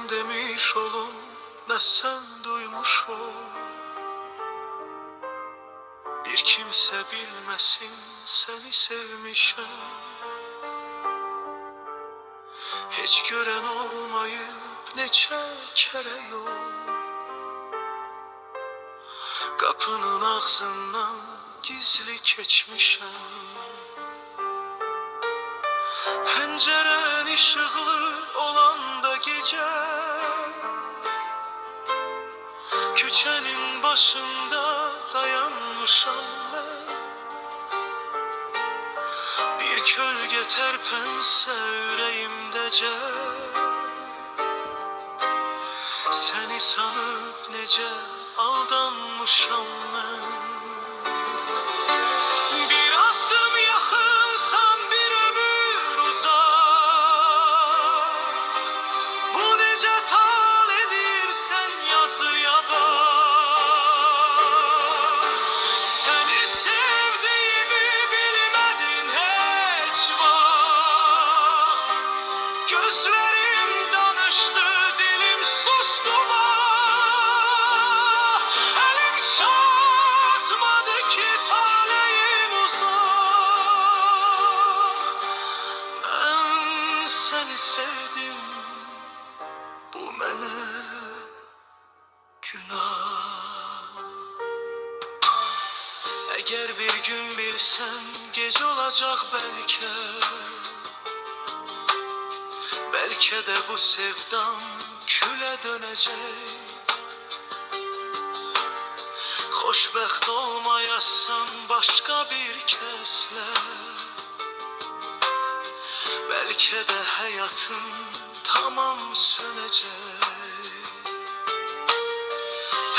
demiş olum, ne sen duymuş ol. Bir kimse bilmesin seni sevmişim. Hiç gören olmayıp neçe kere yol. Kapının ağzından gizli geçmişim. Penceren ışıklı olan da gece, küçenin başında dayanmışam ben. Bir kölge terpense yüreğimdece, seni sanıp nece aldanmışam ben. Bir adım yakınsan bir ömür uzak. Bu nece taledir sen yazıya bak. Seni sevdiğimi bilmedin hiç vakt. Gözlerim danıştı, dilim sustu bak. Elim çatmadı ki talihim uzak. Ben seni sevdim, bu mənə günah. Eğer bir gün bilsem gece olacak belki, belki de bu sevdam küle dönecek. Xoşbəxt olmayasan başka bir kesle, belki de hayatın tamam sönecek.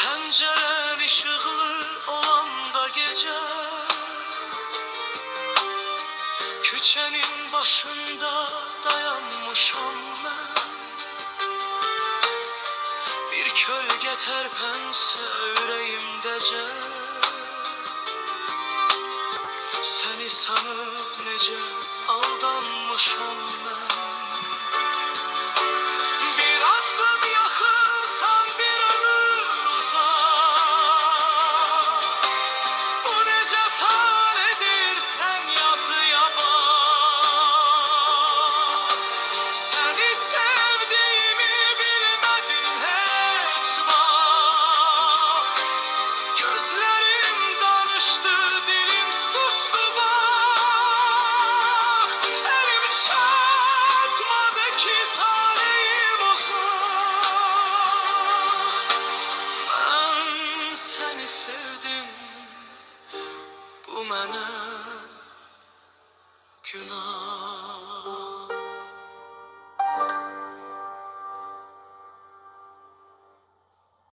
Penceren ışıklı olan da gece, küçenin başında dayanmışam ben. Bir kölge terpense yüreğimdece, seni sanıp nece aldanmışam ben. Bir adım yakınsan bir ömür uzak. Bu nece taledir sen yazıya bak. Seni sevdiğimi bilmedin hiç vakt. Gözlerim danıştı, dilim sustu bak. Elim çatmadı ki talihim uzak. Ben seni sevdim, bu mənə günah.